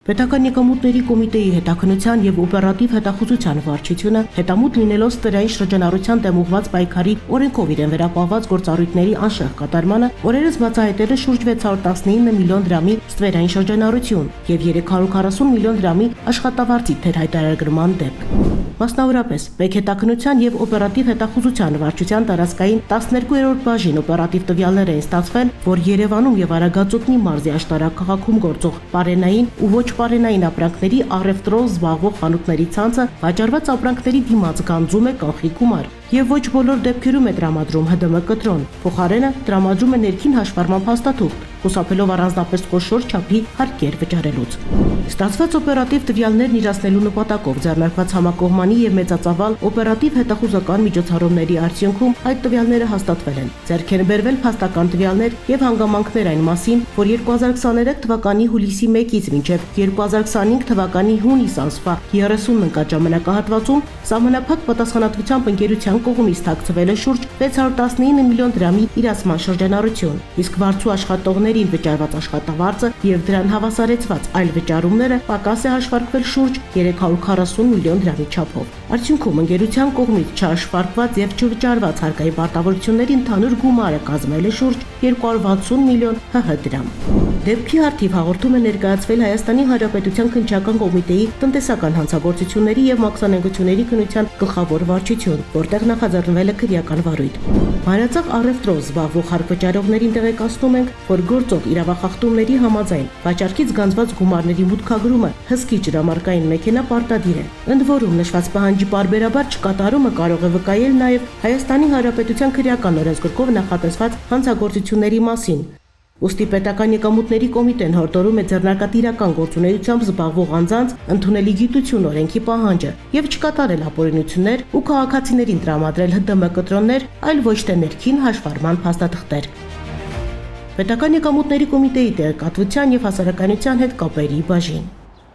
Պետական եկամուտների կոմիտեի հետաքննության եւ օպերատիվ հետախուզության վարչությունը հետամուտ լինելով ստերային շրջանառության դեմ ուղղված պայքարի օրենքով իրեն վերապահված գործառույթների անշեղ կատարմանը օրերս բացահայտել է շուրջ 619 միլիոն դրամի ստերային շրջանառություն եւ 340 միլիոն դրամի աշխատավարձի թերհայտարարման դեպք։ Մասնավորապես, պետքետաքննության եւ օպերատիվ հետախուզության վարչության տարածքային 12-րդ բաժին օպերատիվ տվյալներ են ստացվել, որ Երևանում եւ Արագածոտնի մարզի աշտարակ քաղաքում գործող պարենային ու ոչ պարենային ապրանքների առևտրով զբաղվող խանութների ցանցը վաճառված ապրանքների դիմաց գանձում է կանխիկ գումար եւ ոչ բոլոր դեպքերում է տրամադրում ՀԴՄ կտրոն, փոխարենը տրամադրում է ներքին հաշվառման փաստաթուղթ, խուսափելով առանձնապես խոշոր չափի հարկեր վճարելուց։ Ստացված օպերատիվ տվյալներն իրացնելու նպատակով ձեռնարկված համակողմանի եւ մեծածավալ օպերատիվ հետախուզական միջոցառումների արդյունքում այդ տվյալները հաստատվել են։ Ձեռք են բերվել փաստական տվյալներ եւ հանգամանքներ այն մասին, որ 2023 թվականի հուլիսի 1-ից մինչեւ 2025 թվականի հունիս ամսվա 30 ընկած ժամանակահատվածում սահմանափակ պատասխանատվությամբ ընկերության կողմից թաքցվել է շուրջ 619 միլիոն դրամի իրացման շրջանառություն, իսկ վարձու աշխատողներին վճարված աշխատավարձը եւ դրան հավասարեցված այլ վճարումները պակաս է հաշվարկվել շուրջ 340 միլիոն դրամի չափով։ Արդյունքում ընկերության կողմից չհաշվարկված եւ չվճարված հարկային պարտավորությունների ընդհանուր գումարը կազմել է շուրջ 260 միլիոն ՀՀ դրամ։ Դեպքի արդիվ հաղորդում է ներկայացվել Հայաստանի Հանրապետության քննչական կոմիտեի տնտեսական հանցագործությունների եւ մաքսանենգությունների քննության գլխավոր վարչություն, որտեղ նախաձեռնվել է քրեական վարույթ։ Հանրացավ առևտրով զբաղվող հարկվճարողներին տեղեկացնում ենք, որ գործող իրավախախտումների համաձայն վաճառքից գանձված գումարների մուտքագրումը հսկի ջրամարկային մեքենա պարտադիր է։ Ընդ որում նշված պահանջի պարբերաբար չկատարումը կարող է վկայել նաեւ Հայաստանի Հանրապետության քրեական օրենսգրքով նախատեսված հանցագործությունների մասին։ Ուստի պետական եկամուտների կոմիտեն հորդորում է ձեռնարկատիրական գործունեությամբ զբաղվող անձանց ընդունել գիտություն օրենքի պահանջը եւ չկատարել ապօրինություններ ու քաղաքացիներին տրամադրել ՀԴՄ կտրոններ, այլ ոչ թե ներքին հաշվառման փաստաթղթեր։ Պետական եկամուտների կոմիտեի տեղեկատվության եւ հասարակայնության հետ կապերի բաժին։